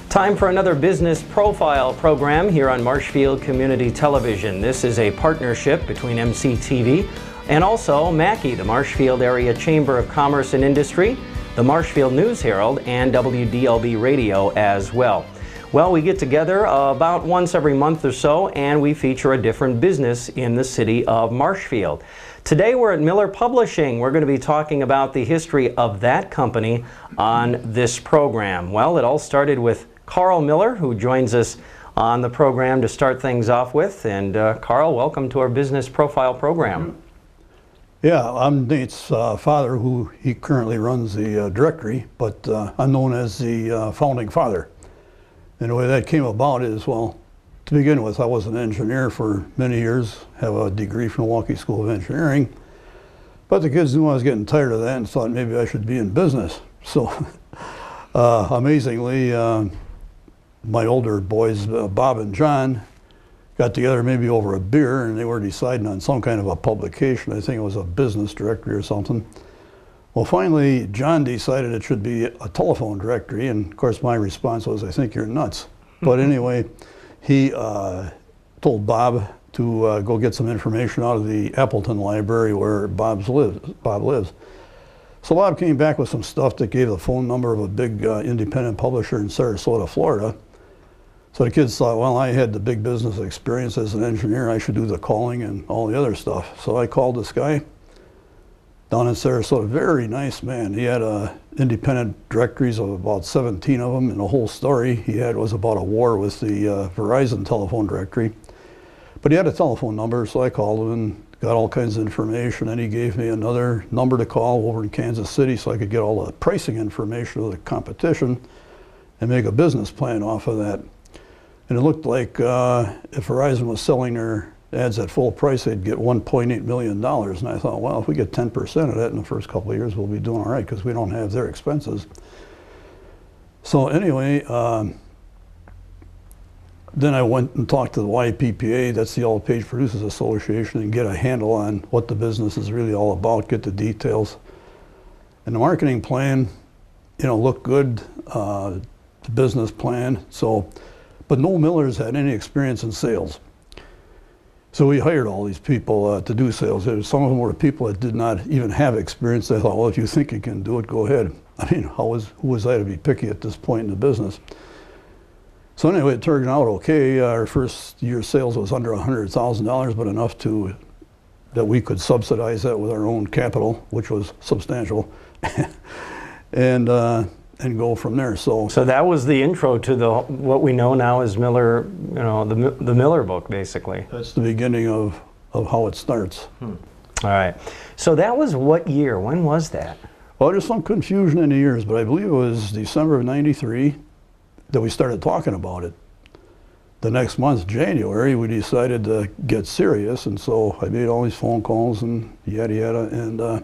Time for another business profile program here on Marshfield Community Television. This is a partnership between MCTV and also Mackey, the Marshfield Area Chamber of Commerce and Industry, the Marshfield News Herald, and WDLB Radio as well. Well, we get together about once every month or so, and we feature a different business in the city of Marshfield. Today we're at Mueller Publishing. We're going to be talking about the history of that company on this program. Well, it all started with Carl Mueller, who joins us on the program to start things off with. And Carl, welcome to our business profile program. Yeah, I'm Nate's father, who he currently runs the directory, but I'm known as the founding father. And the way that came about is, well, to begin with, I was an engineer for many years, have a degree from Milwaukee School of Engineering, but the kids knew I was getting tired of that and thought maybe I should be in business. So amazingly, my older boys, Bob and John, got together maybe over a beer, and they were deciding on some kind of a publication. I think it was a business directory or something. Well, finally, John decided it should be a telephone directory, and of course my response was, I think you're nuts. But anyway, he told Bob to go get some information out of the Appleton Library where Bob lives. So Bob came back with some stuff that gave the phone number of a big independent publisher in Sarasota, Florida. So the kids thought, well, I had the big business experience as an engineer, I should do the calling and all the other stuff. So I called this guy down in Sarasota, very nice man. He had independent directories of about 17 of them, and the whole story he had was about a war with the Verizon telephone directory. But he had a telephone number, so I called him and got all kinds of information, and he gave me another number to call over in Kansas City so I could get all the pricing information of the competition and make a business plan off of that. And it looked like if Verizon was selling their ads at full price, they'd get $1.8 million. And I thought, well, if we get 10% of that in the first couple of years, we'll be doing all right because we don't have their expenses. So anyway, then I went and talked to the YPPA, that's the Yellow Page Producers Association, and get a handle on what the business is really all about, get the details. And the marketing plan, looked good, the business plan. But no Millers had any experience in sales. So we hired all these people to do sales. Some of them were people that did not even have experience. They thought, well, if you think you can do it, go ahead. I mean, who was I to be picky at this point in the business? So anyway, it turned out okay. Our first year sales was under $100,000, but enough that we could subsidize that with our own capital, which was substantial. And go from there. So that was the intro to what we know now as Mueller, the Mueller book, basically. That's the beginning of how it starts. All right. So that was what year? When was that? Well, there's some confusion in the years, but I believe it was December of '93 that we started talking about it. The next month, January, we decided to get serious, and so I made all these phone calls and yada yada, and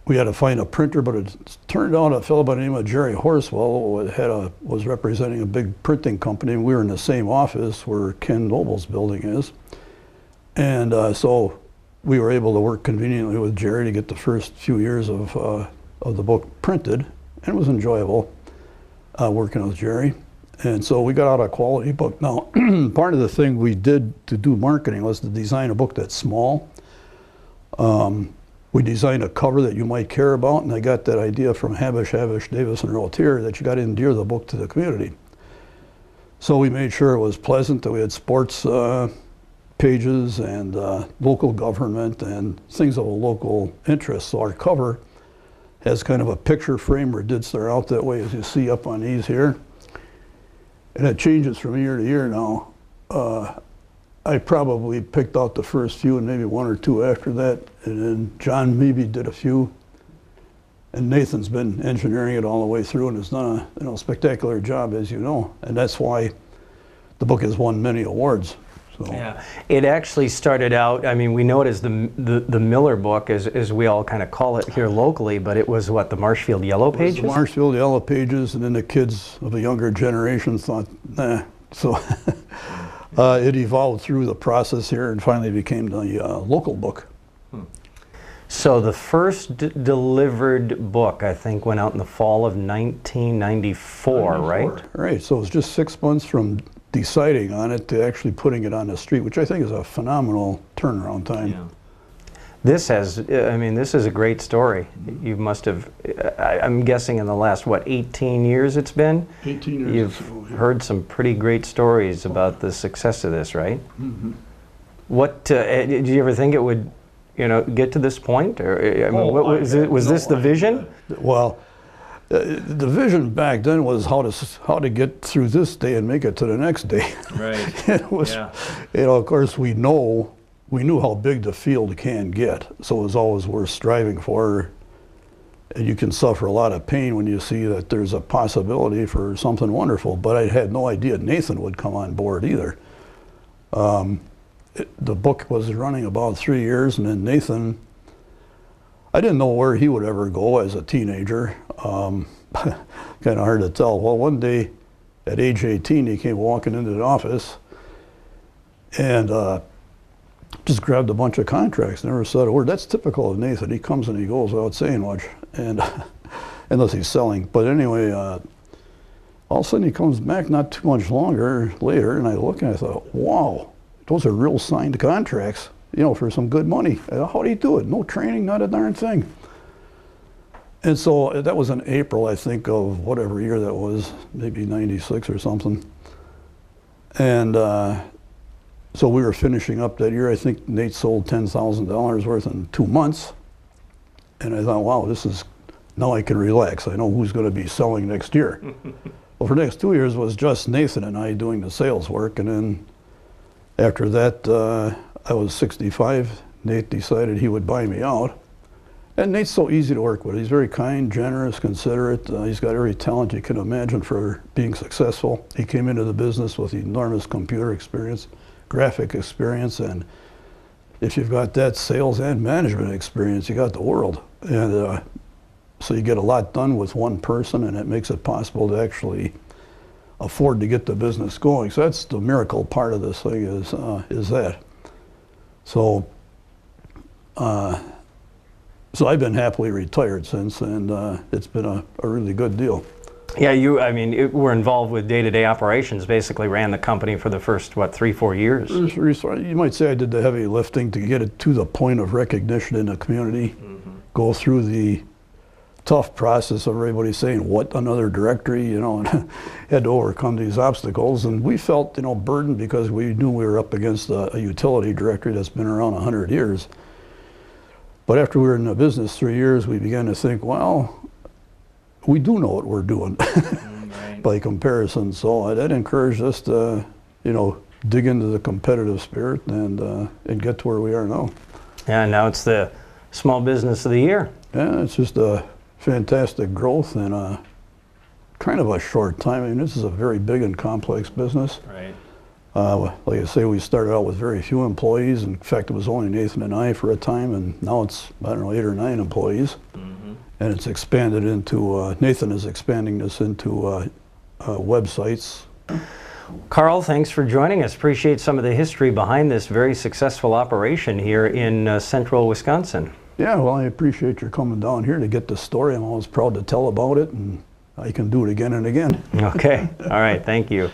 we had to find a printer, but it turned out a fellow by the name of Jerry Horswell was representing a big printing company, and we were in the same office where Ken Noble's building is. And so we were able to work conveniently with Jerry to get the first few years of the book printed, and it was enjoyable working with Jerry. And so we got out a quality book. Now, part of the thing we did to do marketing was to design a book that's small. We designed a cover that you might care about, and I got that idea from Havish, Davis, and Rotier that you got to endear the book to the community. So we made sure it was pleasant, that we had sports pages and local government and things of a local interest. So our cover has kind of a picture frame where it did start out that way, as you see up on these here. And it changes from year to year now. I probably picked out the first few and maybe one or two after that, and then John maybe did a few, and Nathan's been engineering it all the way through and has done a spectacular job, as you know, and that's why the book has won many awards. So. Yeah, it actually started out, I mean, we know it as the Mueller book, as we all kind of call it here locally, but it was what, the Marshfield Yellow Pages? It was the Marshfield Yellow Pages, and then the kids of a younger generation thought, nah, so it evolved through the process here and finally became the local book. So the first delivered book, I think, went out in the fall of 1994, right? Right, so it was just 6 months from deciding on it to actually putting it on the street, which I think is a phenomenal turnaround time. Yeah. This has, I mean, this is a great story. You must have, I'm guessing in the last, what, 18 years it's been? 18 years. You've heard some pretty great stories about the success of this, right? Mm-hmm. What, did you ever think it would, you know, get to this point? Or, I mean, what was this the vision? Well, the vision back then was how to get through this day and make it to the next day. Right. It was, Yeah. you know, of course, we knew how big the field can get, so it was always worth striving for. And you can suffer a lot of pain when you see that there's a possibility for something wonderful. But I had no idea Nathan would come on board either. The book was running about 3 years, and then Nathan, I didn't know where he would ever go as a teenager. Kind of hard to tell. Well, one day at age 18, he came walking into the office and just grabbed a bunch of contracts, never said a word. That's typical of Nathan. He comes and he goes without saying much, and unless he's selling. But anyway, all of a sudden he comes back not too much longer later, and I look and I thought, wow, those are real signed contracts, you know, for some good money. How do you do it? No training, not a darn thing. And so that was in April, I think, of whatever year that was, maybe 96 or something. And so we were finishing up that year. I think Nate sold $10,000 worth in 2 months. And I thought, wow, now I can relax. I know who's going to be selling next year. Well, for the next 2 years was just Nathan and I doing the sales work. And then after that, I was 65. Nate decided he would buy me out. And Nate's so easy to work with. He's very kind, generous, considerate. He's got every talent you can imagine for being successful. He came into the business with enormous computer experience, graphic experience, and if you've got that sales and management experience, you got the world. And so you get a lot done with one person, and it makes it possible to actually afford to get the business going. So that's the miracle part of this thing is that. So, so I've been happily retired since, and it's been a really good deal. Yeah, I mean, we're involved with day-to-day operations, basically ran the company for the first, what, 3-4 years? You might say I did the heavy lifting to get it to the point of recognition in the community, go through the tough process of everybody saying, what, another directory, you know, and had to overcome these obstacles. And we felt, you know, burdened because we knew we were up against a utility directory that's been around 100 years. But after we were in the business 3 years, we began to think, well, we do know what we're doing right. By comparison. So that encouraged us to, you know, dig into the competitive spirit and get to where we are now. Yeah, now it's the Small Business of the Year. Yeah, it's just a fantastic growth in a kind of a short time. I mean, this is a very big and complex business. Right. Like I say, we started out with very few employees. In fact, it was only Nathan and I for a time, and now it's, I don't know, 8 or 9 employees. And it's expanded into, Nathan is expanding this into websites. Carl, thanks for joining us. Appreciate some of the history behind this very successful operation here in central Wisconsin. Yeah, well, I appreciate your coming down here to get the story. I'm always proud to tell about it, and I can do it again and again. Okay, all right, thank you.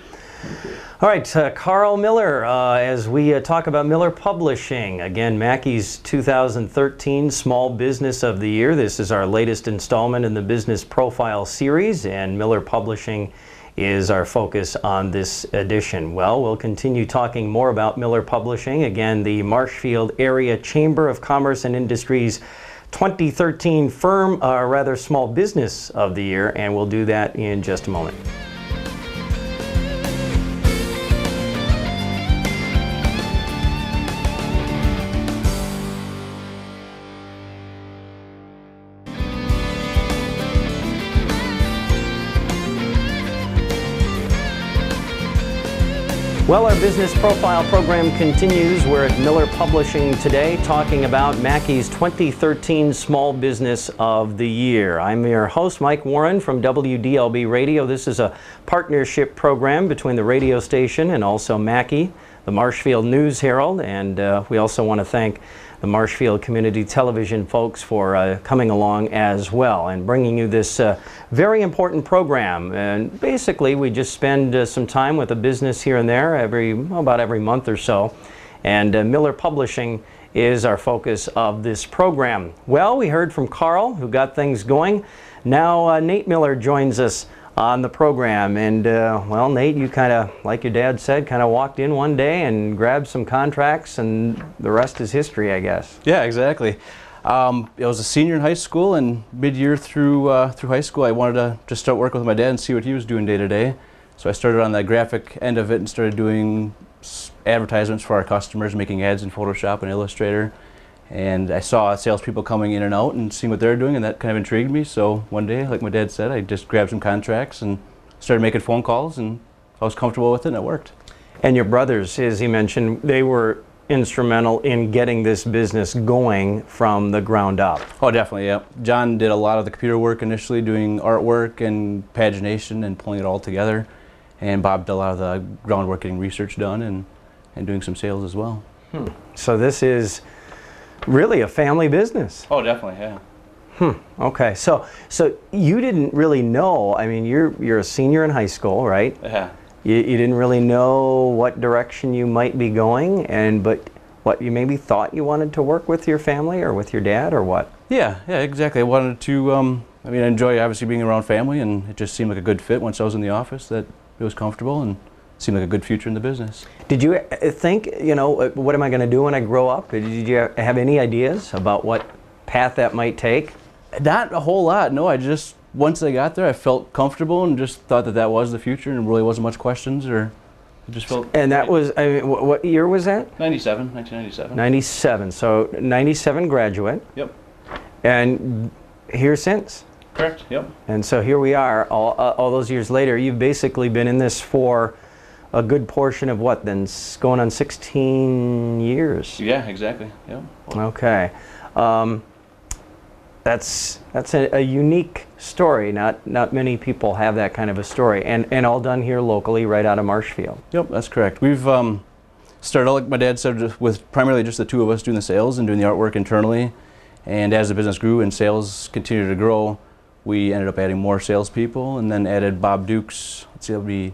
All right, Carl Mueller, as we talk about Mueller Publishing, again, Mackey's 2013 Small Business of the Year. This is our latest installment in the Business Profile series, and Mueller Publishing is our focus on this edition. Well, we'll continue talking more about Mueller Publishing. Again, the Marshfield Area Chamber of Commerce and Industry's 2013 Small Business of the Year, and we'll do that in just a moment. Well, our Business Profile program continues. We're at Mueller Publishing today talking about Mackey's 2013 Small Business of the Year. I'm your host, Mike Warren from WDLB Radio. This is a partnership program between the radio station and also Mackey, the Marshfield News Herald, and we also want to thank the Marshfield Community Television folks for coming along as well and bringing you this very important program. And basically we just spend some time with a business here and there about every month or so. And Mueller Publishing is our focus of this program. Well, we heard from Carl, who got things going. Now Nate Mueller joins us on the program. And well, Nate, you kind of, like your dad said, kind of walked in one day and grabbed some contracts, and the rest is history, I guess. Yeah, exactly. I was a senior in high school, and mid-year through high school, I wanted to just start working with my dad and see what he was doing day to day. So I started on the graphic end of it and started doing advertisements for our customers, making ads in Photoshop and Illustrator. And I saw salespeople coming in and out and seeing what they're doing, and that kind of intrigued me. So one day, like my dad said, I just grabbed some contracts and started making phone calls, and I was comfortable with it, and it worked. And your brothers, as he mentioned, they were instrumental in getting this business going from the ground up. Oh, definitely, yeah. John did a lot of the computer work initially, doing artwork and pagination and pulling it all together. And Bob did a lot of the groundwork, getting research done and doing some sales as well. So this is really a family business. Oh, definitely, yeah. Okay, so you didn't really know. I mean, you're a senior in high school, right? Yeah. You didn't really know what direction you might be going, but what, you maybe thought you wanted to work with your family or with your dad, or what? Yeah, exactly. I wanted to. I mean, I enjoy obviously being around family, and it just seemed like a good fit once I was in the office. That it was comfortable and seemed like a good future in the business. Did you think, what am I going to do when I grow up? Did you have any ideas about what path that might take? Not a whole lot, no. I just, once I got there, I felt comfortable and just thought that was the future, and really wasn't much questions, or it just felt... And that was, I mean, what year was that? 1997. 97, so 97 graduate. Yep. And here since? Correct, yep. And so here we are, all those years later. You've basically been in this for a good portion of what then? Going on 16 years? Yeah, exactly, yep. Okay. That's a unique story. Not many people have that kind of a story, and all done here locally, right out of Marshfield. Yep, that's correct. We've started, like my dad said, with primarily just the two of us doing the sales and doing the artwork internally. And as the business grew and sales continued to grow, we ended up adding more salespeople, and then added Bob Dukes. Let's see, it'll be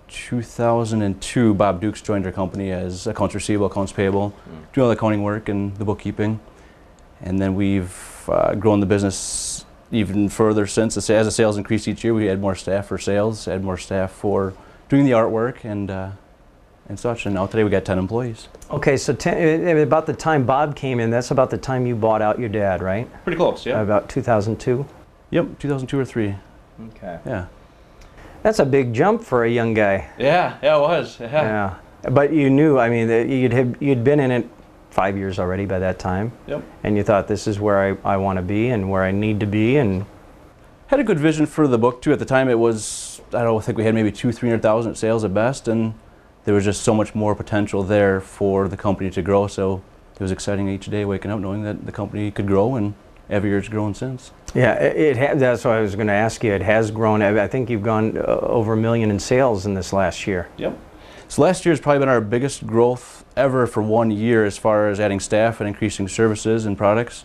2002. Bob Dukes joined our company as accounts receivable, accounts payable, doing all the accounting work and the bookkeeping. And then we've grown the business even further since. As the sales increased each year, we had more staff for sales, had more staff for doing the artwork and such. And now today we got 10 employees. Okay, so about the time Bob came in, that's about the time you bought out your dad, right? Pretty close, yeah. About 2002? Yep, 2002 or 3. Okay. Yeah. That's a big jump for a young guy. Yeah, it was. Yeah. But you knew, I mean, that you'd been in it 5 years already by that time. Yep. And you thought, this is where I want to be and where I need to be, and had a good vision for the book too. At the time, it was, I don't think we had maybe 200,000-300,000 at sales at best, and there was just so much more potential there for the company to grow. So it was exciting each day waking up knowing that the company could grow, and every year it's grown since. Yeah, that's what I was going to ask you. It has grown. I think you've gone over $1 million in sales in this last year. Yep. So last year has probably been our biggest growth ever for 1 year as far as adding staff and increasing services and products.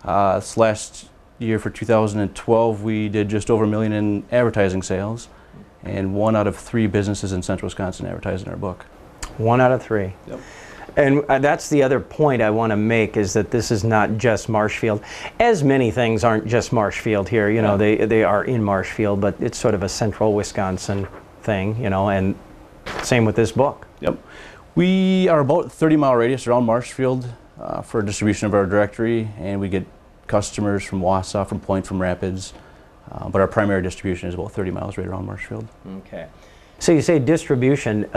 This last year for 2012, we did just over $1 million in advertising sales, and 1 out of 3 businesses in Central Wisconsin advertised in our book. 1 out of 3. Yep. And that's the other point I want to make, is that this is not just Marshfield. As many things aren't just Marshfield here, you know, they are in Marshfield, but it's sort of a Central Wisconsin thing, you know, and same with this book. Yep. We are about 30-mile radius around Marshfield for distribution of our directory, and we get customers from Wausau, from Point, from Rapids, but our primary distribution is about 30 miles right around Marshfield. Okay. So you say distribution.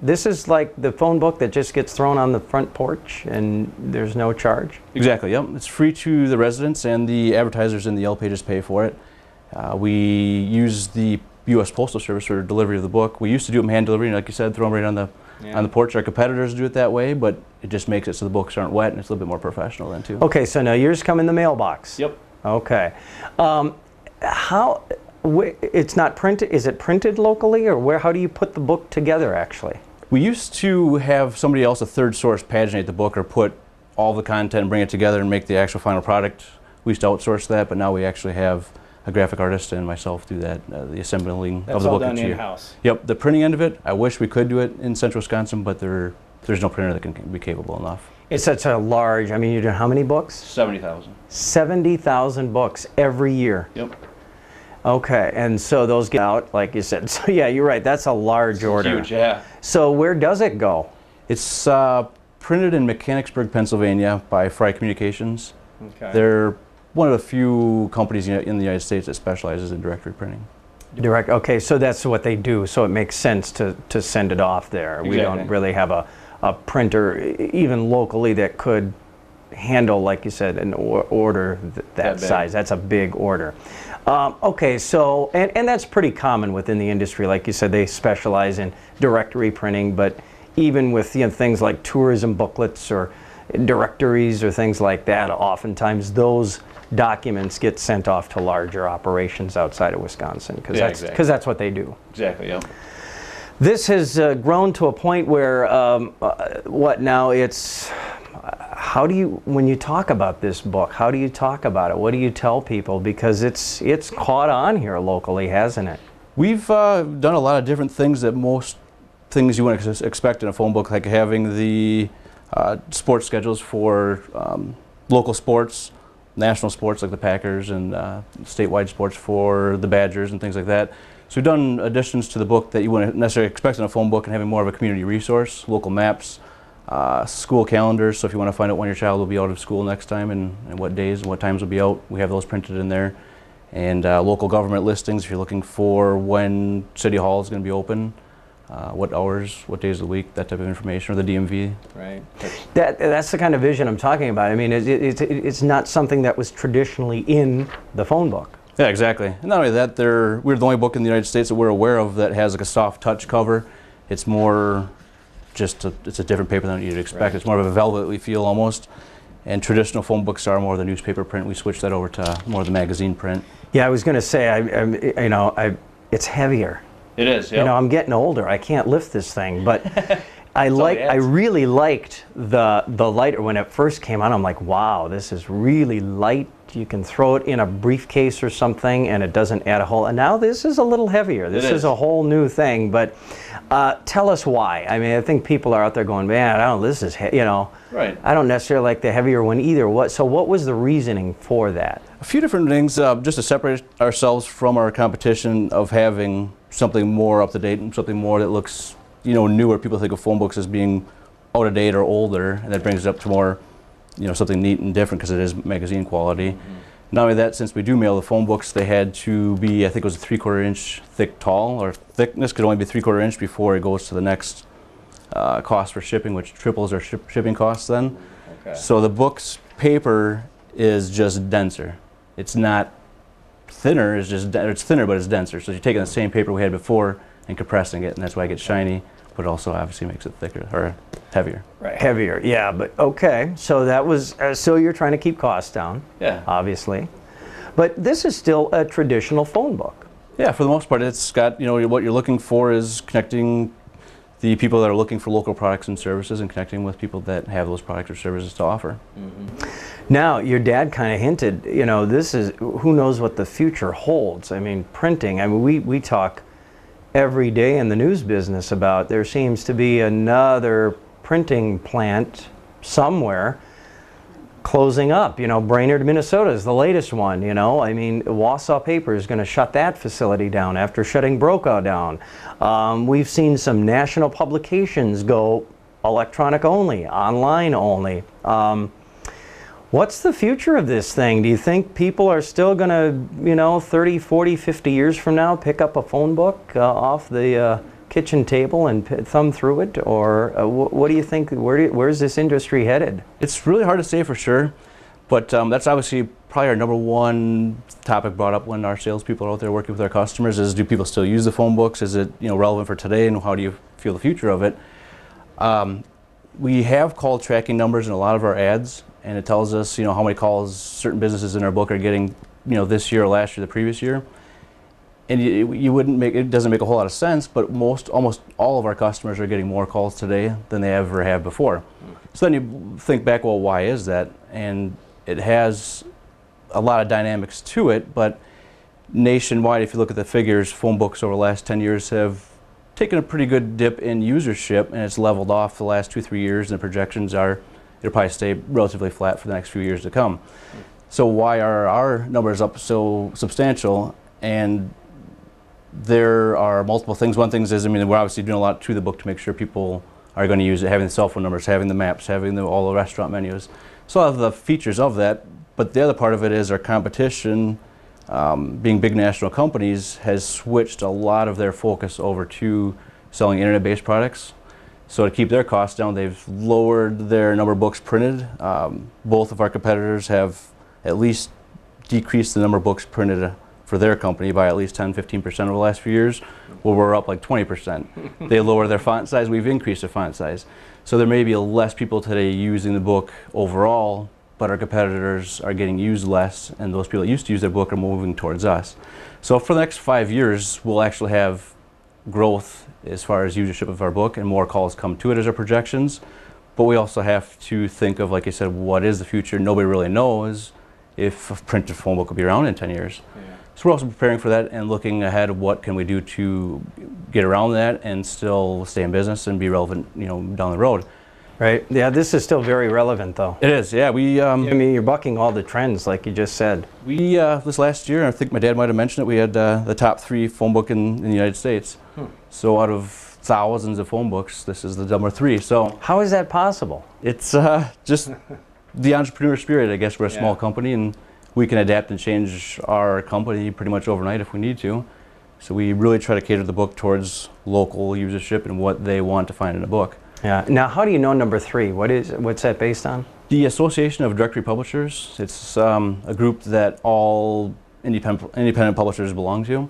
This is like the phone book that just gets thrown on the front porch and there's no charge? Exactly, yep. It's free to the residents, and the advertisers in the Yellow Pages pay for it. We use the U.S. Postal Service for delivery of the book. We used to do them hand delivery, and like you said, throw them right on the porch. Our competitors do it that way, but it just makes it so the books aren't wet, and it's a little bit more professional then too. Okay, so now yours come in the mailbox. Yep. Okay. It's not printed, is it printed locally, or how do you put the book together actually? We used to have somebody else, a third source, paginate the book or put all the content, bring it together, and make the actual final product. We used to outsource that, but now we actually have a graphic artist and myself do that, the assembling of the book. That's all done in-house. Yep, the printing end of it, I wish we could do it in central Wisconsin, but there's no printer that can be capable enough. It's such a large, I mean, you're doing how many books? 70,000. 70,000 books every year. Yep. Okay, and so those get out, like you said. So yeah, you're right, that's a large order. Huge, yeah. So where does it go? It's printed in Mechanicsburg, Pennsylvania by Fry Communications. Okay. They're one of the few companies in the United States that specializes in directory printing. Okay, so that's what they do, so it makes sense to send it off there. Exactly. We don't really have a printer, even locally, that could handle, like you said, an order that size. That's a big order. Okay, so, and that's pretty common within the industry. Like you said, they specialize in directory printing, but even with things like tourism booklets or directories or things like that, oftentimes those documents get sent off to larger operations outside of Wisconsin, because that's what they do. Exactly, yeah. This has grown to a point where, what now, it's, how do you, when you talk about this book, how do you talk about it? What do you tell people? Because it's caught on here locally, hasn't it? We've done a lot of different things that most things you wouldn't expect in a phone book, like having the sports schedules for local sports, national sports like the Packers, and statewide sports for the Badgers and things like that. So we've done additions to the book that you wouldn't necessarily expect in a phone book, and having more of a community resource, local maps, school calendars. So if you want to find out when your child will be out of school next time and what days and what times will be out, we have those printed in there. And local government listings if you're looking for when City Hall is going to be open, what hours, what days of the week, that type of information, or the DMV. Right. That's the kind of vision I'm talking about. I mean, it's not something that was traditionally in the phone book. Yeah, exactly. And not only that, we're the only book in the United States that we're aware of that has like a soft touch cover. It's more just it's a different paper than you'd expect. Right. It's more of a velvety feel almost. And traditional phone books are more of the newspaper print. We switched that over to more of the magazine print. Yeah, I was going to say, it's heavier. It is. Yep. You know, I'm getting older. I can't lift this thing, but I really liked the lighter when it first came out. I'm like, wow, this is really light. You can throw it in a briefcase or something, and it doesn't add a whole. And now this is a little heavier. This is a whole new thing. But tell us why. I mean, I think people are out there going, man, this is Right. I don't necessarily like the heavier one either. So what was the reasoning for that? A few different things, just to separate ourselves from our competition of having something more up to date and something more that looks, newer. People think of phone books as being out of date or older, and that brings it up to more, something neat and different because it is magazine quality. Mm-hmm. Not only that, since we do mail the phone books, they had to be, I think it was a 3/4 inch thick tall, or thickness could only be 3/4 inch before it goes to the next cost for shipping, which triples our shipping costs then. Okay. So the book's paper is just denser. It's not thinner, it's thinner, but it's denser. So you're taking the same paper we had before and compressing it, and that's why it gets shiny, but also obviously makes it thicker or heavier. Right, heavier, yeah, but okay. So that was, so you're trying to keep costs down, yeah, obviously. But this is still a traditional phone book. Yeah, for the most part, it's got, what you're looking for is connecting the people that are looking for local products and services and connecting with people that have those products or services to offer. Mm-hmm. Now, your dad kind of hinted, this is, who knows what the future holds. I mean, printing, we talk every day in the news business about there seems to be another printing plant somewhere closing up. Brainerd, Minnesota is the latest one, I mean, Wausau Paper is going to shut that facility down after shutting Brokaw down. We've seen some national publications go electronic only, online only. What's the future of this thing? Do you think people are still going to, 30, 40, 50 years from now pick up a phone book off the kitchen table and thumb through it? Or what do you think, where's this industry headed? It's really hard to say for sure, but that's obviously probably our number one topic brought up when our salespeople are out there working with our customers is, do people still use the phone books? Is it relevant for today, and how do you feel the future of it? We have call tracking numbers in a lot of our ads, and it tells us how many calls certain businesses in our book are getting this year or last year, the previous year. And you wouldn't make, it doesn't make a whole lot of sense, but almost all of our customers are getting more calls today than they ever have before. So then you think back, well, why is that? And it has a lot of dynamics to it, but nationwide, if you look at the figures, phone books over the last 10 years have taken a pretty good dip in usership, and it's leveled off the last 2-3 years, and the projections are it'll probably stay relatively flat for the next few years to come. So why are our numbers up so substantial? And there are multiple things. One thing is, I mean, we're obviously doing a lot to the book to make sure people are going to use it, having the cell phone numbers, having the maps, having all the restaurant menus. So a lot of the features of that, but the other part of it is our competition, being big national companies, has switched a lot of their focus over to selling internet-based products. So to keep their costs down, they've lowered their number of books printed. Both of our competitors have at least decreased the number of books printed for their company by at least 10-15% over the last few years, where we're up like 20%. They lower their font size, we've increased their font size. So there may be less people today using the book overall, but our competitors are getting used less, and those people that used to use their book are moving towards us. So for the next 5 years, we'll actually have growth as far as usership of our book, and more calls come to it as our projections. But we also have to think of, like I said, what is the future? Nobody really knows if a printed phone book will be around in 10 years. Yeah. So we're also preparing for that and looking ahead of what can we do to get around that and still stay in business and be relevant, you know, down the road. Right. Yeah, this is still very relevant, though. It is. Yeah, we. I mean, you're bucking all the trends, like you just said. We this last year, I think my dad might have mentioned it. We had the top 3 phone book in the United States. So out of thousands of phone books, this is the number 3. So how is that possible? It's just the entrepreneur spirit. I guess we're a small company, and we can adapt and change our company pretty much overnight if we need to. So we really try to cater the book towards local usership and what they want to find in a book. Yeah. Now, how do you know number 3? What's that based on? The Association of Directory Publishers. It's a group that all independent publishers belong to,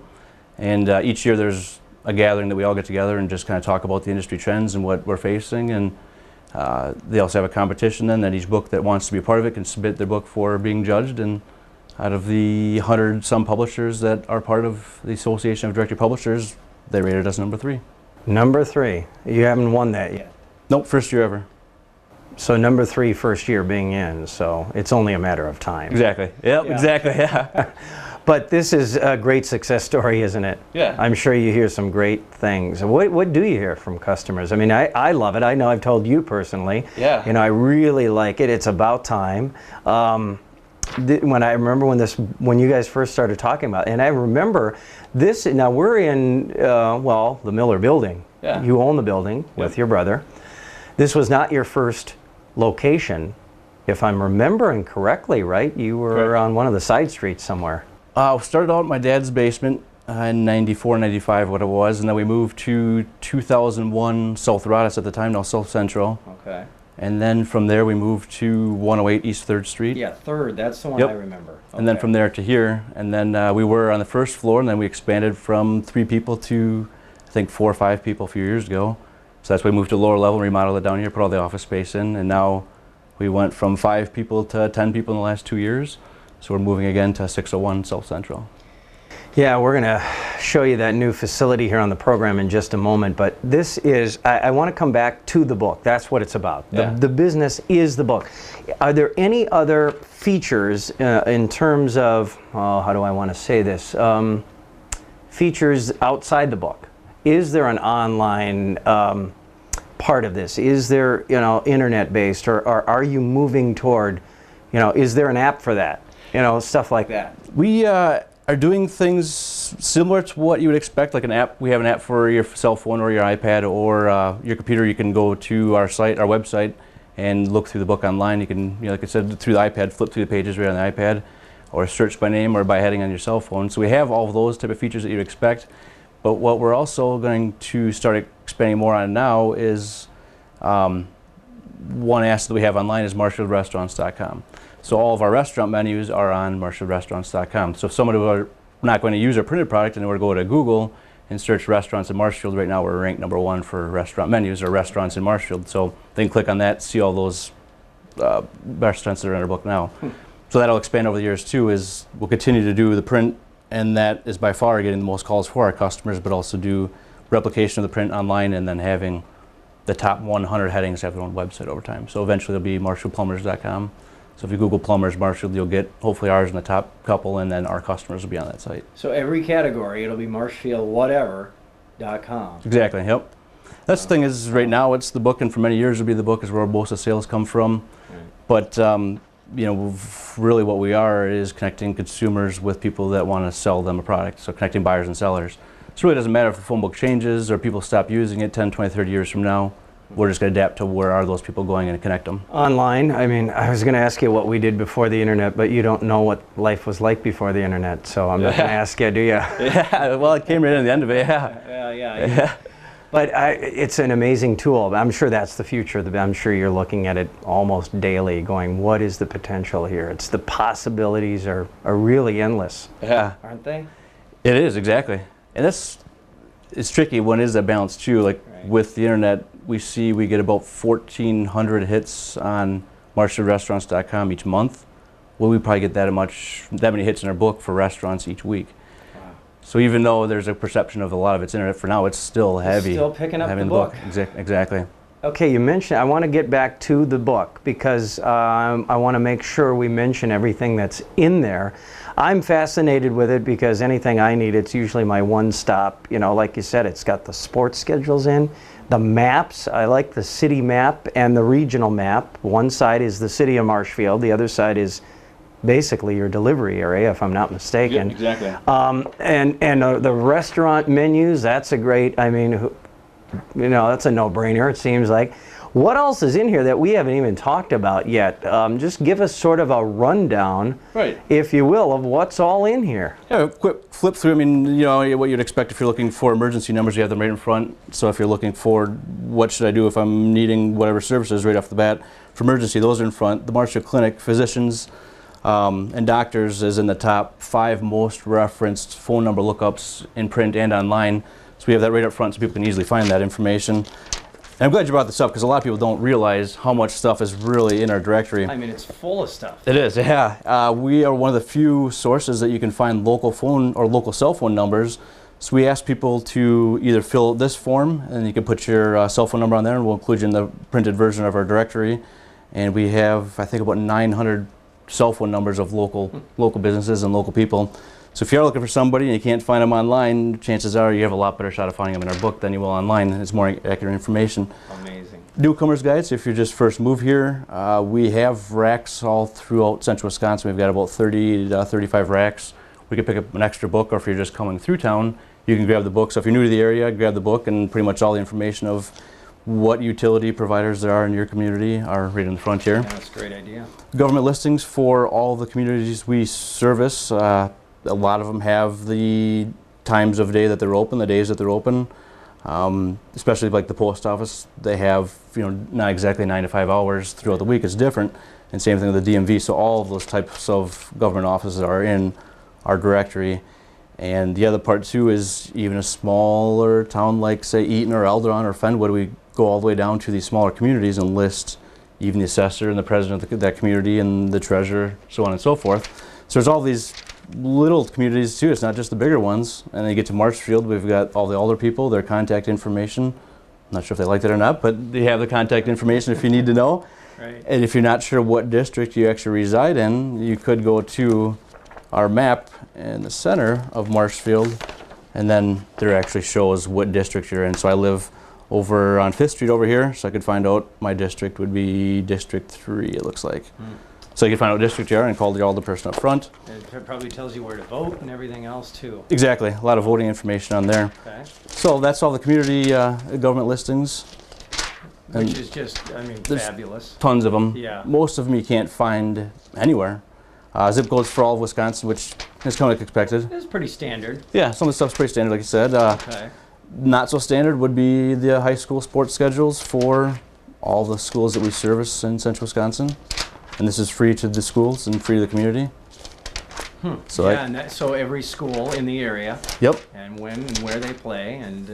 and each year there's a gathering that we all get together and just kind of talk about the industry trends and what we're facing. And they also have a competition then that each book that wants to be a part of it can submit their book for being judged. And out of the 100-some publishers that are part of the Association of Directory Publishers, they rated us number 3. Number 3. You haven't won that yet? Nope, first year ever. So number 3, first year being in, so it's only a matter of time. Exactly. Yep, yeah. Exactly, yeah. But this is a great success story, isn't it? Yeah. I'm sure you hear some great things. What do you hear from customers? I mean, I love it. I know I've told you personally. Yeah. You know, I really like it. It's about time. When you guys first started talking about it, and I remember this, now we're in, well, the Mueller building. Yeah. You own the building with your brother. This was not your first location, if I'm remembering correctly, right? You were on one of the side streets somewhere. Started out in my dad's basement in 94, 95, what it was, and then we moved to 2001 South Rodas at the time, now South Central. Okay. And then from there we moved to 108 East 3rd Street. Yeah, 3rd, that's the one I remember. Okay. And then from there to here, and then we were on the first floor, and then we expanded from 3 people to, I think, 4 or 5 people a few years ago. So that's why we moved to lower level, remodeled it down here, put all the office space in, and now we went from 5 people to 10 people in the last 2 years. So we're moving again to 601 South Central. Yeah, we're going to show you that new facility here on the program in just a moment, but this is, I want to come back to the book. That's what it's about. Yeah. The business is the book. Are there any other features in terms of, how do I want to say this, features outside the book? Is there an online part of this? Is there, you know, internet-based, or are you moving toward, you know, is there an app for that? You know, stuff like that. We are doing things similar to what you would expect, like an app. We have an app for your cell phone or your iPad or your computer. You can go to our site, our website, and look through the book online. You can, you know, like I said, through the iPad, flip through the pages right on the iPad, or search by name or by heading on your cell phone. So we have all of those type of features that you'd expect. But what we're also going to start expanding more on now is one asset that we have online is MarshfieldRestaurants.com. So all of our restaurant menus are on MarshfieldRestaurants.com. So if somebody were not going to use our printed product and they were to go to Google and search restaurants in Marshfield, right now we're ranked number 1 for restaurant menus or restaurants in Marshfield. So they can click on that, see all those restaurants that are in our book now. So that'll expand over the years too, is we'll continue to do the print and that is by far getting the most calls for our customers, but also do replication of the print online and then having the top 100 headings have their own website over time. So eventually it'll be marshfieldplumbers.com. So if you Google plumbers Marshfield, you'll get hopefully ours in the top couple, and then our customers will be on that site. So every category, it'll be marshfieldwhatever.com. Exactly, yep. That's the thing is, right now it's the book, and for many years it'll be the book is where most of the sales come from. Right. But you know, really what we are is connecting consumers with people that want to sell them a product, so connecting buyers and sellers. So it really doesn't matter if the phone book changes or people stop using it 10, 20, 30 years from now. We're just going to adapt to where are those people going and connect them. Online, I mean, I was going to ask you what we did before the internet, but you don't know what life was like before the internet, so I'm not going to ask you, do you? Yeah, well, it came right in the end of it, yeah. Yeah. But it's an amazing tool. I'm sure that's the future. I'm sure you're looking at it almost daily going, what is the potential here? It's the possibilities are really endless. Yeah. Aren't they? It is, exactly. And it's tricky. When is that balance too? Like with the internet, we get about 1,400 hits on marshfieldrestaurants.com each month. Well, we probably get that many hits in our book for restaurants each week. Wow. So even though there's a perception of a lot of it's internet, for now it's still heavy. Still picking up the book. Exactly. Okay, you mentioned, I want to get back to the book because I want to make sure we mention everything that's in there. I'm fascinated with it because anything I need, it's usually my one stop. You know, like you said, it's got the sports schedules in, the maps. I like the city map and the regional map. One side is the city of Marshfield, the other side is basically your delivery area, if I'm not mistaken. Yeah, exactly. And the restaurant menus, that's a great, I mean, you know, that's a no-brainer, it seems like. What else is in here that we haven't even talked about yet? Just give us sort of a rundown, if you will, of what's all in here. Yeah, quick flip through. I mean, you know, what you'd expect if you're looking for emergency numbers, you have them right in front. So if you're looking for what should I do if I'm needing whatever services right off the bat, for emergency, those are in front. The Marshfield Clinic, physicians and doctors is in the top 5 most referenced phone number lookups in print and online. So we have that right up front so people can easily find that information. And I'm glad you brought this up because a lot of people don't realize how much stuff is really in our directory. I mean, it's full of stuff. It is, yeah. We are one of the few sources that you can find local phone or local cell phone numbers. So we ask people to either fill this form, and you can put your cell phone number on there, and we'll include you in the printed version of our directory. And we have, I think, about 900 cell phone numbers of local businesses and local people. So if you're looking for somebody and you can't find them online, chances are you have a lot better shot of finding them in our book than you will online. It's more accurate information. Amazing. Newcomers guides, if you just first move here, we have racks all throughout central Wisconsin. We've got about 30 to 35 racks. We can pick up an extra book, or if you're just coming through town, you can grab the book. So if you're new to the area, grab the book, and pretty much all the information of what utility providers there are in your community are right in the front here. Yeah, that's a great idea. Government listings for all the communities we service. A lot of them have the times of day that they're open, the days that they're open. Especially like the post office, they have, you know, not exactly 9 to 5 hours throughout the week. It's different. And same thing with the DMV. So all of those types of government offices are in our directory. And the other part too is even a smaller town like, say, Eaton or Eldron or Fenwood, we go all the way down to these smaller communities and list even the assessor and the president of that community and the treasurer, so on and so forth. So there's all these little communities too. It's not just the bigger ones. And then you get to Marshfield, we've got all the older people, their contact information. I'm not sure if they liked it or not, but they have the contact information if you need to know. Right. And if you're not sure what district you actually reside in, you could go to our map in the center of Marshfield, and then there actually shows what district you're in. So I live over on 5th Street over here, so I could find out my district would be District 3, it looks like. So you can find out what district you are and call the older person up front. It probably tells you where to vote and everything else too. Exactly, a lot of voting information on there. Okay. So that's all the community government listings. Which is just, I mean, fabulous. Tons of them. Yeah. Most of them you can't find anywhere. Zip codes for all of Wisconsin, which is kind of like expected. It's pretty standard. Yeah, some of the stuff's pretty standard, like you said. Okay. Not so standard would be the high school sports schedules for all the schools that we service in central Wisconsin. And this is free to the schools and free to the community. So yeah, so every school in the area. Yep. And when and where they play, and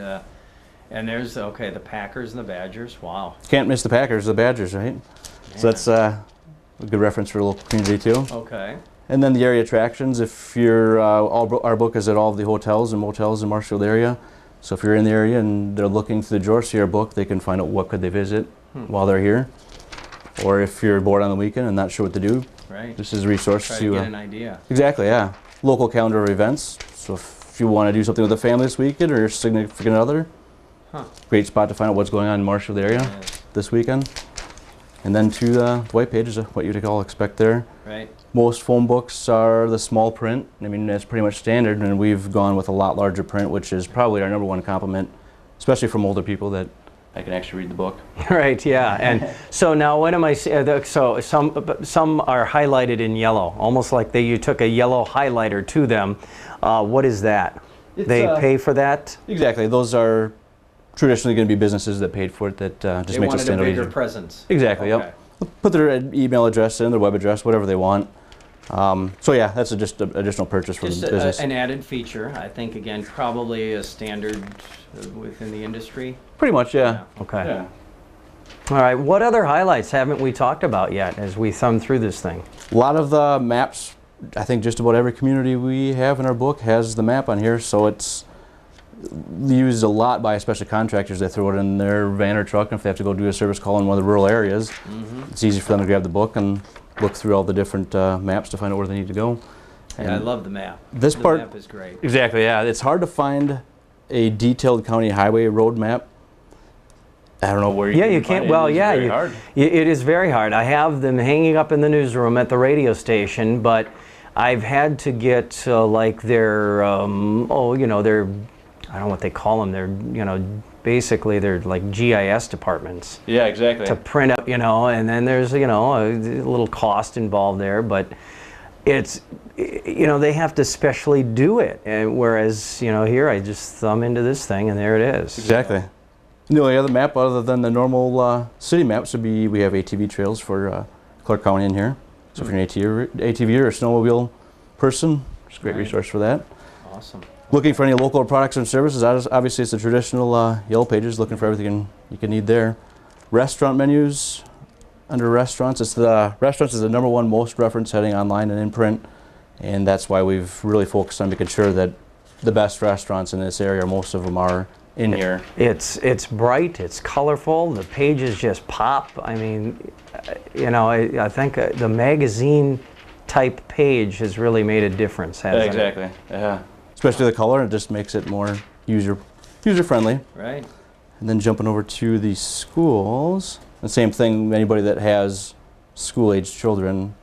there's the Packers and the Badgers. Wow. Can't miss the Packers, the Badgers, right? So that's a good reference for a local community too. Okay. And then the area attractions, if you're, our book is at all of the hotels and motels in Marshfield area. So if you're in the area and they're looking through the drawer to see our book, they can find out what could they visit while they're here. Or if you're bored on the weekend and not sure what to do, Right. this is a resource Try to get an idea. Exactly, yeah. Local calendar of events. So if you want to do something with the family this weekend or your significant other, great spot to find out what's going on in Marshfield area this weekend. And then to the white pages, what you'd all expect there. Right. Most phone books are the small print. I mean, that's pretty much standard, and we've gone with a lot larger print, which is probably our #1 compliment, especially from older people, that I can actually read the book. Right, yeah. And so now what am I so some are highlighted in yellow, almost like you took a yellow highlighter to them. What is that? They pay for that? Exactly. Those are traditionally going to be businesses that paid for it, that just makes it stand out They wanted a bigger easier. presence. Exactly, Okay. yep. Put their email address in, their web address, whatever they want. So yeah, that's just an additional purchase for Just the business. an added feature, I think, again, probably a standard within the industry. Pretty much, yeah. Okay. Yeah. All right, what other highlights haven't we talked about yet as we thumb through this thing? A lot of the maps, I think just about every community we have in our book has the map on here, so it's used a lot by especially contractors. They throw it in their van or truck, and if they have to go do a service call in one of the rural areas, it's easy for them to grab the book and look through all the different maps to find out where they need to go. And Yeah, I love the map. this The part, map is great. exactly, yeah. It's hard to find a detailed county highway road map. I don't know where you Yeah, can you find can't. it. Well, It's yeah, very hard. it is very hard. I have them hanging up in the newsroom at the radio station, but I've had to get like their, their, I don't know what they call them. They're, basically they're like GIS departments Yeah, exactly. to print up, and then there's, a little cost involved there, but it's, they have to specially do it. And whereas, here I just thumb into this thing and there it is. Exactly. The only other map other than the normal city maps would be, we have ATV trails for Clark County in here. So if you're an ATV or a snowmobile person, it's a great resource for that. Awesome. Looking for any local products and services, obviously it's the traditional Yellow Pages, looking for everything you can need there. Restaurant menus, under restaurants, restaurants is the #1 most referenced heading online and in print, and that's why we've really focused on making sure that the best restaurants in this area, most of them are in here. It's bright, it's colorful, the pages just pop. I mean, I think the magazine type page has really made a difference, hasn't it? Exactly, yeah. Especially the color, it just makes it more user-friendly. Right. And then jumping over to the schools, the same thing, anybody that has school-aged children,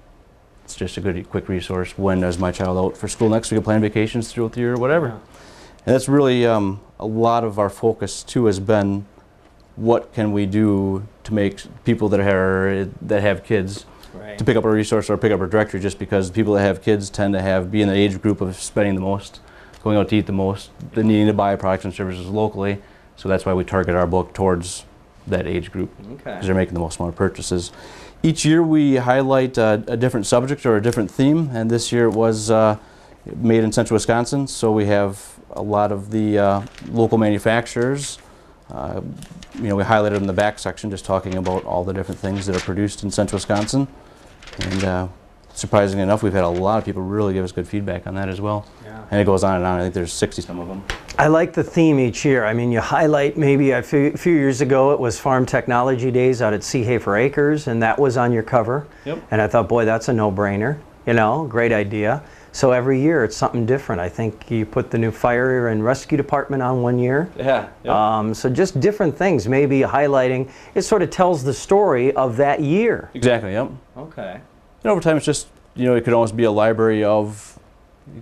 it's just a good, quick resource. When is my child out for school next week, plan vacations throughout the year, or whatever. Yeah. And that's really a lot of our focus too has been, what can we do to make people that have kids Right. to pick up a resource or pick up a directory, just because people that have kids tend to be in the age group of spending the most, going out to eat the most, the needing to buy products and services locally. So that's why we target our book towards that age group, Okay. because they're making the most amount of purchases. Each year we highlight a different subject or a different theme, and this year it was made in central Wisconsin, so we have a lot of the local manufacturers. We highlighted in the back section, just talking about all the different things that are produced in central Wisconsin. And surprisingly enough, we've had a lot of people really give us good feedback on that as well. Yeah. And it goes on and on. I think there's 60 some of them. I like the theme each year. I mean, you highlight maybe a few years ago it was Farm Technology Days out at Seahafer Acres, and that was on your cover. Yep. And I thought, boy, that's a no-brainer. Great idea. So every year it's something different. I think you put the new fire and rescue department on one year. Yeah. Yep. So just different things, maybe highlighting. It sort of tells the story of that year. Exactly, yep. Okay. And over time, it's just, it could almost be a library of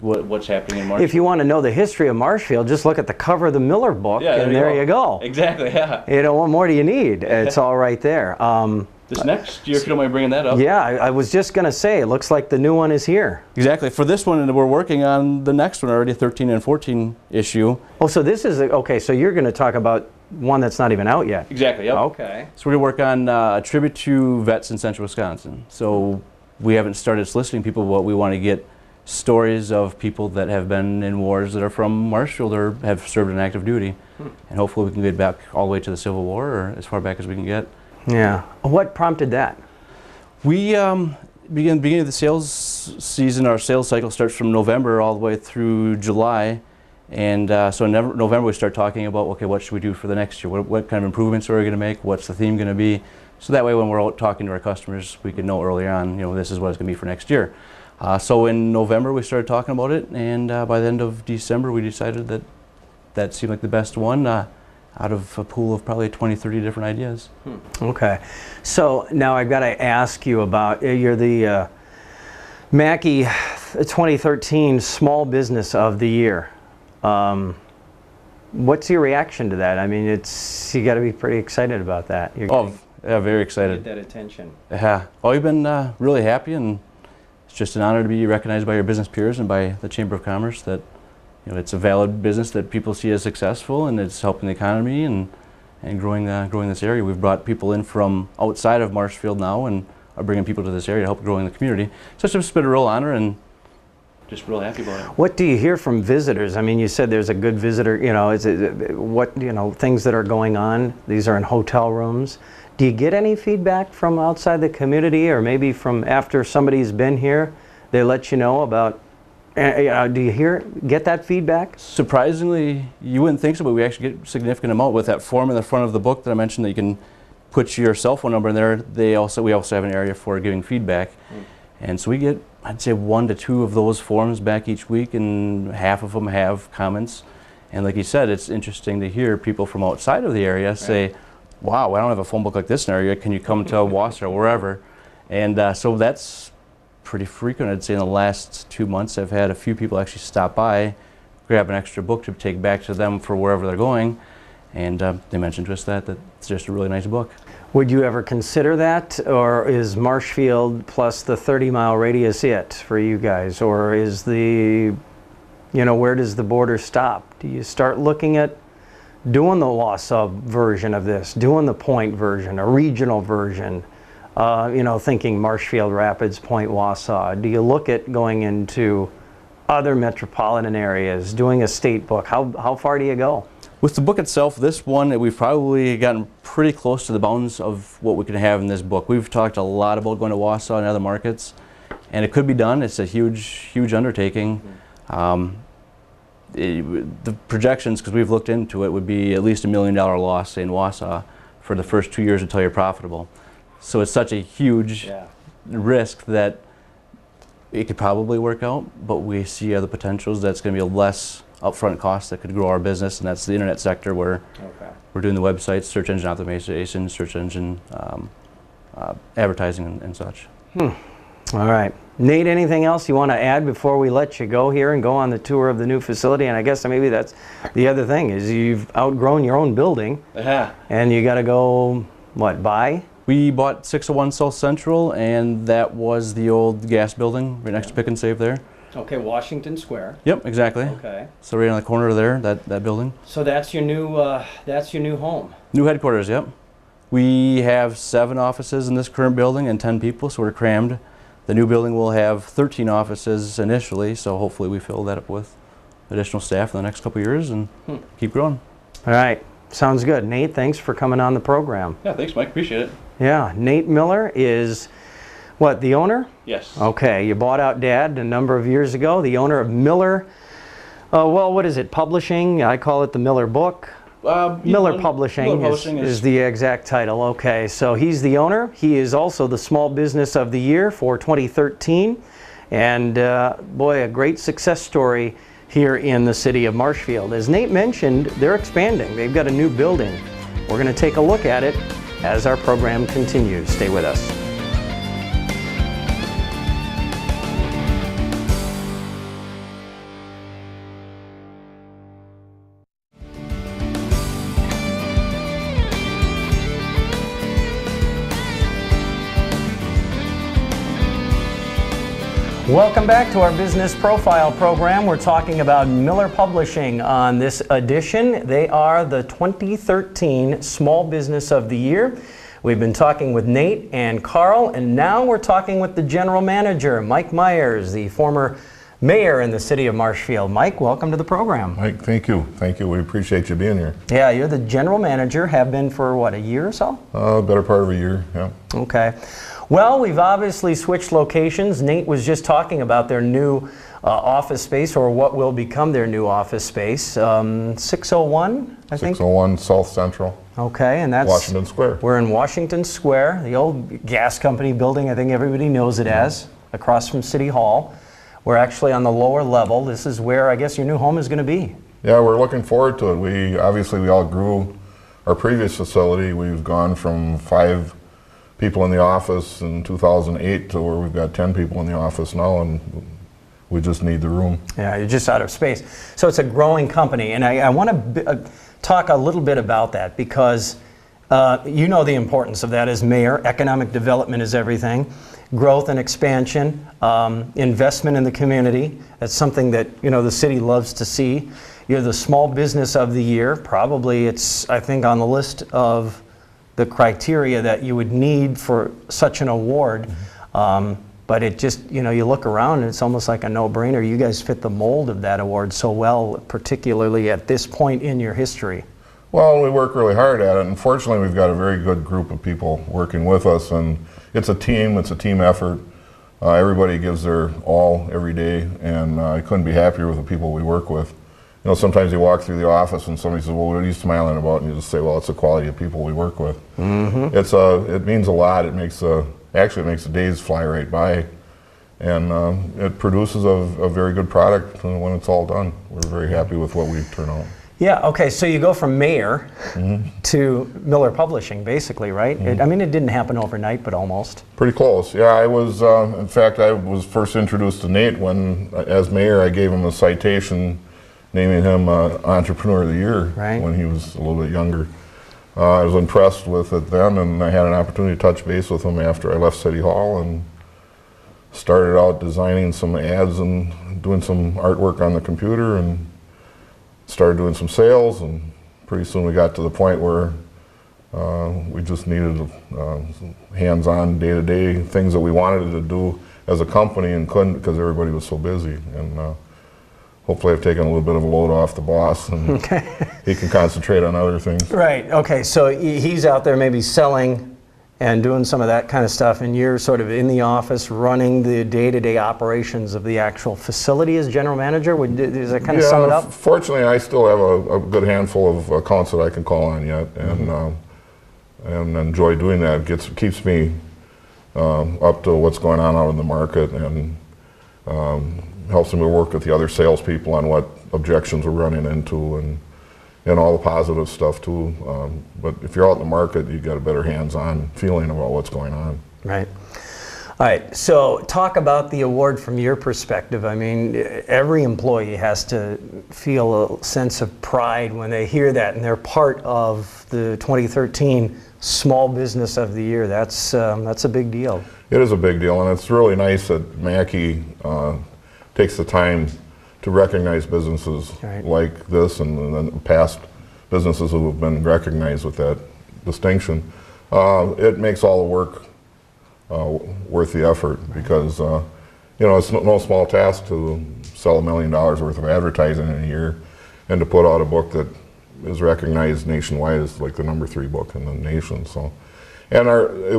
what's happening in Marshfield. If you want to know the history of Marshfield, just look at the cover of the Mueller book, and there you go. Exactly, yeah. What more do you need? It's all right there. This next year, if you don't mind bringing that up. Yeah, I was just going to say, it looks like the new one is here. Exactly. For this one, and we're working on the next one already, 13 and 14 issue. Oh, so this is, okay, so you're going to talk about one that's not even out yet. Exactly, yep. Okay. So we're going to work on a tribute to vets in central Wisconsin. So we haven't started soliciting people, but we want to get stories of people that have been in wars that are from Marshfield or have served in active duty. And hopefully we can get back all the way to the Civil War, or as far back as we can get. Yeah. What prompted that? We beginning of the sales season, our sales cycle starts from November all the way through July. And so in November we start talking about, okay, what should we do for the next year? What kind of improvements are we going to make? What's the theme going to be? So that way when we're out talking to our customers, we can know earlier on, this is what it's going to be for next year. So in November we started talking about it, and by the end of December we decided that that seemed like the best one out of a pool of probably 20, 30 different ideas. Okay. So now I've got to ask you about, you're the Mackey 2013 Small Business of the Year. What's your reaction to that? I mean, you got to be pretty excited about that. Yeah, very excited. Get that attention. Yeah. Oh, we've been really happy, and it's just an honor to be recognized by your business peers and by the Chamber of Commerce that it's a valid business that people see as successful, and it's helping the economy and growing this area. We've brought people in from outside of Marshfield now and are bringing people to this area to help growing the community. So it's just been a real honor, and just real happy about it. What do you hear from visitors? I mean, you said there's a good visitor, things that are going on. These are in hotel rooms. Do you get any feedback from outside the community, or maybe from after somebody's been here, they let you know about, do you get that feedback? Surprisingly, you wouldn't think so, but we actually get a significant amount with that form in the front of the book that I mentioned that you can put your cell phone number in there. We also have an area for giving feedback. And so we get, I'd say, 1 to 2 of those forms back each week, and half of them have comments. And like you said, it's interesting to hear people from outside of the area say, wow, I don't have a phone book like this in our area. Can you come to Wausau or wherever? And so that's pretty frequent. I'd say in the last 2 months, I've had a few people actually stop by, grab an extra book to take back to them for wherever they're going. And they mentioned to us that it's just a really nice book. Would you ever consider that, or is Marshfield plus the 30-mile radius it for you guys, or is where does the border stop? Do you start looking at doing the Wausau version of this, doing the Point version, a regional version, thinking Marshfield, Rapids, Point, Wausau? Do you look at going into other metropolitan areas, doing a state book? How far do you go? With the book itself, this one, we've probably gotten pretty close to the bounds of what we can have in this book. We've talked a lot about going to Wausau and other markets, and it could be done. It's a huge, huge undertaking. The projections, because we've looked into it, would be at least $1 million loss in Wausau for the first 2 years until you're profitable. So it's such a huge risk that it could probably work out, but we see other potentials that's going to be a less upfront cost that could grow our business, and that's the internet sector where we're doing the websites, search engine optimization, search engine advertising and such. All right. Nate, anything else you want to add before we let you go here and go on the tour of the new facility? And I guess maybe that's the other thing, is you've outgrown your own building, and you got to go, buy? We bought 601 South Central, and that was the old gas building right next to Pick and Save there. Okay, Washington Square. Yep, exactly. Okay. So right on the corner there, that building. So that's your new home. New headquarters, yep. We have 7 offices in this current building and 10 people, so we're crammed. The new building will have 13 offices initially, so hopefully we fill that up with additional staff in the next couple of years and keep growing. All right, sounds good. Nate, thanks for coming on the program. Yeah, thanks, Mike. Appreciate it. Yeah, Nate Miller is the owner? Yes. Okay, you bought out Dad a number of years ago, the owner of Mueller, what is it, Publishing? I call it the Mueller Book. Mueller Publishing is the exact title. Okay, so he's the owner. He is also the Small Business of the Year for 2013. And boy, a great success story here in the city of Marshfield. As Nate mentioned, they're expanding. They've got a new building. We're going to take a look at it as our program continues. Stay with us. Welcome back to our Business Profile program. We're talking about Mueller Publishing on this edition. They are the 2013 Small Business of the Year. We've been talking with Nate and Carl, and now we're talking with the General Manager, Mike Myers, the former mayor in the city of Marshfield. Mike, welcome to the program. Mike, thank you. Thank you. We appreciate you being here. Yeah, you're the General Manager, have been for what, a year or so? Better part of a year, yeah. Okay. Well, we've obviously switched locations. Nate was just talking about their new office space, or what will become their new office space. 601, I think? 601 South Central, Okay, and that's... Washington Square. We're in Washington Square, the old gas company building, I think everybody knows it as, across from City Hall. We're actually on the lower level. This is where I guess your new home is going to be. Yeah, we're looking forward to it. We outgrew our previous facility. We've gone from 5 people in the office in 2008 to where we've got 10 people in the office now, and we just need the room. Yeah, you're just out of space. So it's a growing company, and I want to talk a little bit about that, because you know the importance of that as mayor. Economic development is everything. Growth and expansion, investment in the community. That's something that, you know, the city loves to see. You're the Small Business of the Year. Probably it's, I think, on the list of the criteria that you would need for such an award. But it just, you know, you look around and it's almost like a no-brainer. You guys fit the mold of that award so well, particularly at this point in your history. Well, we work really hard at it. Unfortunately, we've got a very good group of people working with us, and it's a team effort. Everybody gives their all every day, and I couldn't be happier with the people we work with. You know, sometimes you walk through the office and somebody says, well, what are you smiling about? And you just say, well, it's the quality of people we work with. It means a lot. It makes actually it makes the days fly right by, and it produces a very good product when it's all done. We're very happy with what we turn out. Yeah, okay, so you go from mayor to Mueller Publishing, basically, right? I mean, it didn't happen overnight, but almost. Pretty close. Yeah, I was, in fact, I was first introduced to Nate when, as mayor, I gave him a citation naming him Entrepreneur of the Year when he was a little bit younger. I was impressed with it then, and I had an opportunity to touch base with him after I left City Hall and started out designing some ads and doing some artwork on the computer, and started doing some sales, and pretty soon we got to the point where we just needed hands-on, day-to-day things that we wanted to do as a company and couldn't because everybody was so busy. And hopefully I've taken a little bit of a load off the boss, and he can concentrate on other things. Right, okay, so he's out there maybe selling and doing some of that kind of stuff, and you're sort of in the office running the day-to-day operations of the actual facility as general manager? Does that kind of sum it up? Fortunately, I still have a good handful of accounts that I can call on yet, and enjoy doing that. It keeps me up to what's going on out in the market, and helps me work with the other salespeople on what objections we're running into, and all the positive stuff too. But if you're out in the market, you got a better hands-on feeling about what's going on. Right. All right, so talk about the award from your perspective. I mean, every employee has to feel a sense of pride when they hear that, and they're part of the 2013 Small Business of the Year. That's a big deal. It is a big deal, and it's really nice that Mackey takes the time to recognize businesses like this, and then past businesses who have been recognized with that distinction. It makes all the work worth the effort, because you know, it's no small task to sell $1 million worth of advertising in a year, and to put out a book that is recognized nationwide as like the #3 book in the nation. So, and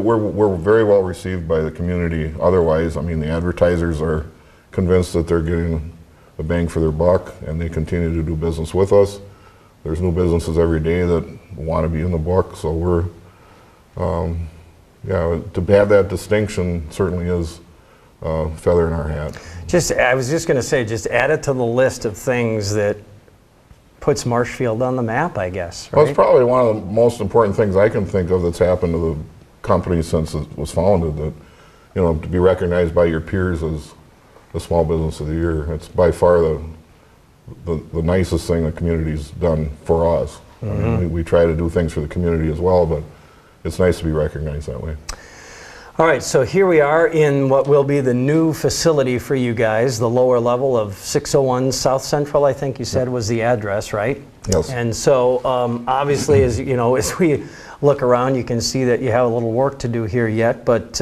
we're very well received by the community. Otherwise, I mean, the advertisers are convinced that they're getting a bang for their buck, and they continue to do business with us. There's new businesses every day that want to be in the book, so we're, yeah, to have that distinction certainly is a feather in our hat. I was just going to say, just add it to the list of things that puts Marshfield on the map, I guess. Right? Well, it's probably one of the most important things I can think of that's happened to the company since it was founded, that, you know, to be recognized by your peers as the Small Business of the Year. It's by far the nicest thing the community's done for us. I mean, we try to do things for the community as well, but it's nice to be recognized that way. All right, so here we are in what will be the new facility for you guys, the lower level of 601 South Central, I think you said was the address, right? Yes. And so obviously, as you know, as we look around, you can see that you have a little work to do here yet, but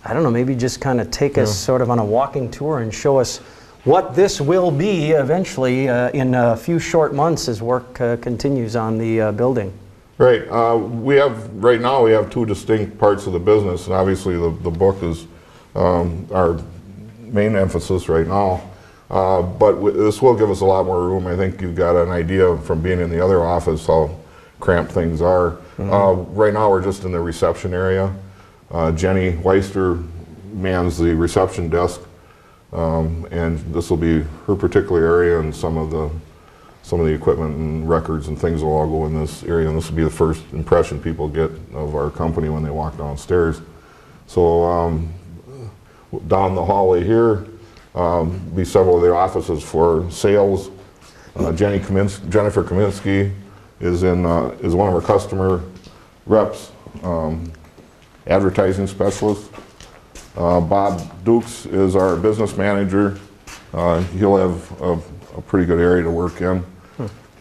I don't know, maybe just kind of take us sort of on a walking tour and show us what this will be eventually in a few short months as work continues on the building. Right. Right now we have two distinct parts of the business, and obviously the book is our main emphasis right now. But this will give us a lot more room. I think you've got an idea from being in the other office how cramped things are. Right now we're just in the reception area. Jenny Weister mans the reception desk, and this will be her particular area, and some of the equipment and records and things will all go in this area, and this will be the first impression people get of our company when they walk downstairs. So down the hallway here be several of the offices for sales. Jennifer Kaminsky is one of our customer reps, advertising specialist. Bob Dukes is our business manager. He'll have a pretty good area to work in.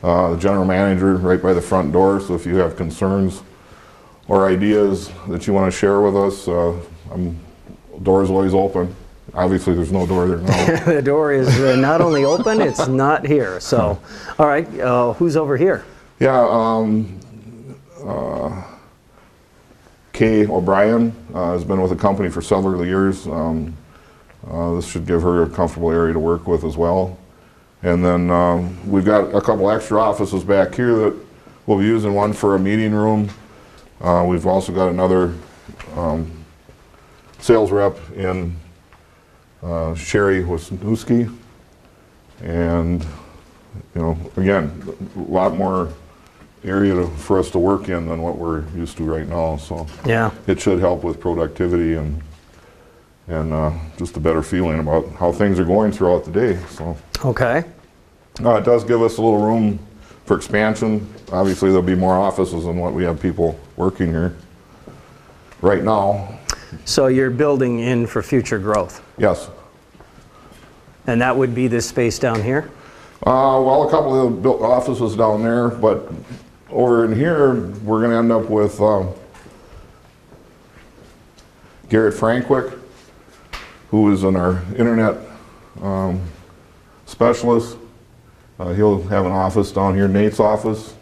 The general manager right by the front door, so if you have concerns or ideas that you want to share with us, door is always open. Obviously there's no door there now. The door is not only open, it's not here. So, all right, who's over here? Yeah, Kay O'Brien has been with the company for several years. This should give her a comfortable area to work with as well. And then we've got a couple extra offices back here that we'll be using, one for a meeting room. We've also got another sales rep in Sherry Wisniewski. And, you know, again, a lot more area for us to work in than what we're used to right now. So yeah, it should help with productivity and just a better feeling about how things are going throughout the day. So okay. It does give us a little room for expansion. Obviously there'll be more offices than what we have people working here right now. So you're building in for future growth? Yes. And that would be this space down here? Well, a couple of the offices down there, but over in here we're going to end up with Garrett Frankwick, who is in our internet specialist. He'll have an office down here. Nate's office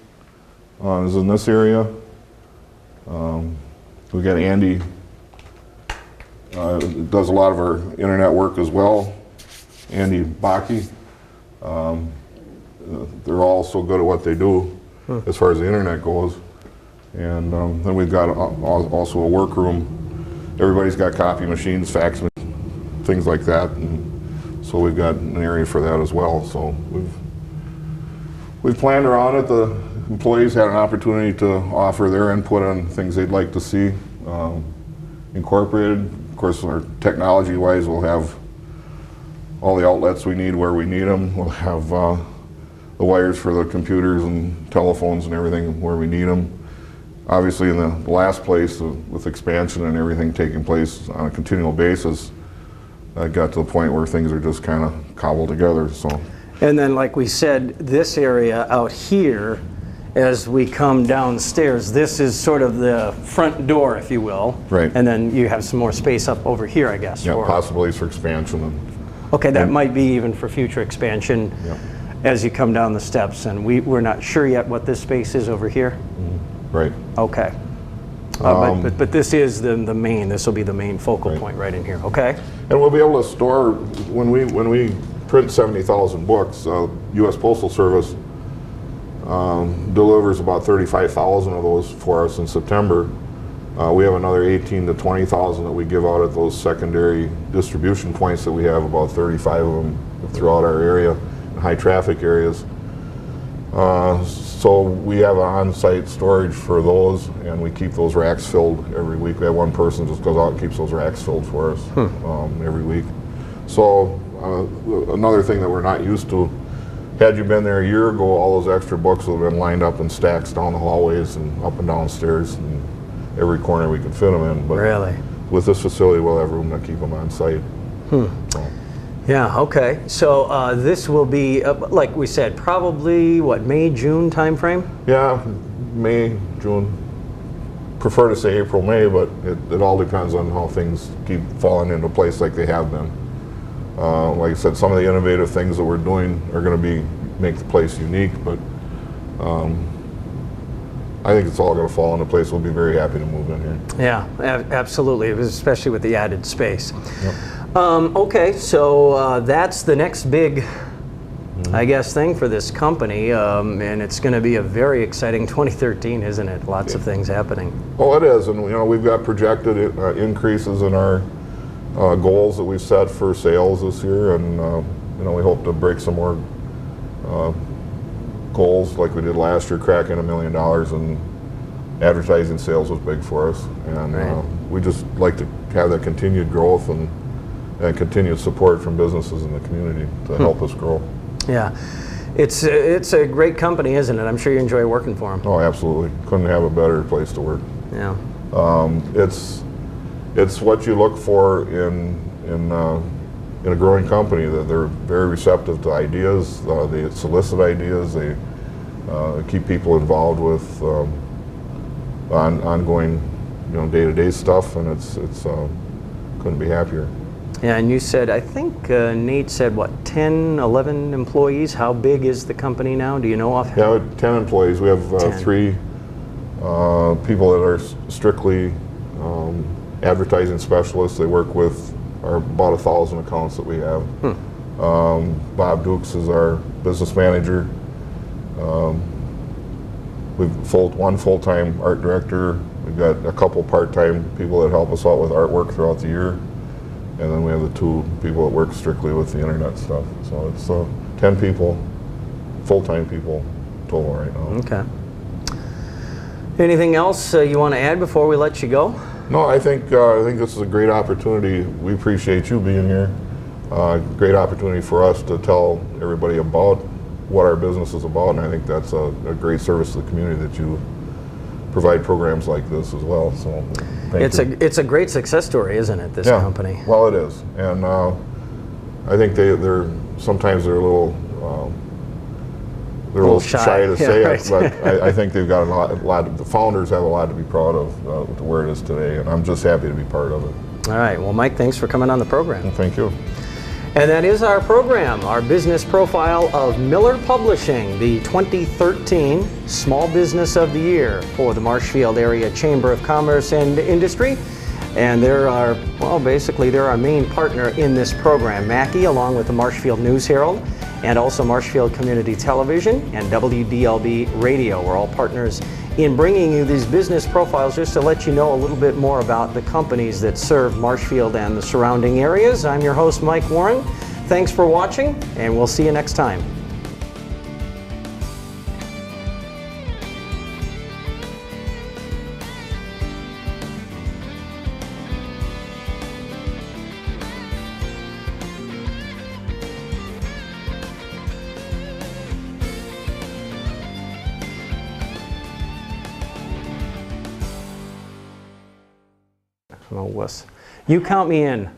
is in this area. We got Andy, does a lot of our internet work as well. Andy Baki. They're all so good at what they do as far as the internet goes. And then we've got also a workroom. Everybody's got copy machines, fax machines, things like that. And so we've got an area for that as well. So we've planned around it. The employees had an opportunity to offer their input on things they'd like to see incorporated. Of course, our technology-wise, we'll have all the outlets we need where we need them. We'll have the wires for the computers and telephones and everything where we need them. Obviously, in the last place, with expansion and everything taking place on a continual basis, I got to the point where things are just kind of cobbled together. So. And then, like we said, this area out here, as we come downstairs, this is sort of the front door, if you will. Right. And then you have some more space up over here, I guess. Yeah, possibilities for expansion. Okay, that might be even for future expansion as you come down the steps. And we're not sure yet what this space is over here. Right. Okay. But this is the main. This will be the main focal point right in here. Okay. And we'll be able to store when we print 70,000 books. U.S. Postal Service delivers about 35,000 of those for us in September. We have another 18 to 20,000 that we give out at those secondary distribution points that we have, about 35 of them throughout our area, in high traffic areas. So we have an on-site storage for those, and we keep those racks filled every week. We have one person just goes out and keeps those racks filled for us every week. So another thing that we're not used to, had you been there a year ago, all those extra books would have been lined up in stacks down the hallways and up and downstairs, and every corner we could fit them in. But really? With this facility, we'll have room to keep them on site. So. Yeah, okay. So this will be, like we said, probably, what, May, June time frame? Yeah, May, June. Prefer to say April, May, but it all depends on how things keep falling into place like they have been. Like I said, some of the innovative things that we're doing are going to make the place unique, but I think it's all going to fall into place. We'll be very happy to move in here. Yeah, absolutely, especially with the added space. Yep. Okay, so that's the next big, I guess, thing for this company, and it's going to be a very exciting 2013, isn't it? Lots of things happening. Oh, it is, and we've got projected increases in our goals that we've set for sales this year, and we hope to break some more goals like we did last year, cracking $1 million, and advertising sales was big for us, and we just like to have that continued growth and continued support from businesses in the community to help us grow. Yeah, it's a great company, isn't it? I'm sure you enjoy working for them. Oh, absolutely. Couldn't have a better place to work. Yeah. It's what you look for in a growing company, that they're very receptive to ideas. They solicit ideas. They keep people involved with ongoing, day-to-day stuff, and it's couldn't be happier. Yeah, and you said, I think Nate said, what, 10, 11 employees? How big is the company now? Do you know offhand? Yeah, we have 10 employees. We have 3 people that are strictly advertising specialists. They work with about 1,000 accounts that we have. Bob Dukes is our business manager. We've one full-time art director. We've got a couple part-time people that help us out with artwork throughout the year. And then we have the 2 people that work strictly with the internet stuff. So it's 10 people, full-time people total right now. Okay. Anything else you want to add before we let you go? No, I think this is a great opportunity. We appreciate you being here. Great opportunity for us to tell everybody about what our business is about, and I think that's a great service to the community that you provide programs like this as well. So it's a great success story, isn't it? This company. Well, it is, and I think they're sometimes they're a little shy to say it, but I think they've got a lot. The founders have a lot to be proud of to where it is today, and I'm just happy to be part of it. All right. Well, Mike, thanks for coming on the program. Well, thank you. And that is our program, our business profile of Mueller Publishing, the 2013 Small Business of the Year for the Marshfield Area Chamber of Commerce and Industry. And they're our main partner in this program, Mackey, along with the Marshfield News Herald, and also Marshfield Community Television and WDLB Radio. We're all partners in bringing you these business profiles just to let you know a little bit more about the companies that serve Marshfield and the surrounding areas. I'm your host, Mike Warren. Thanks for watching, and we'll see you next time. You count me in.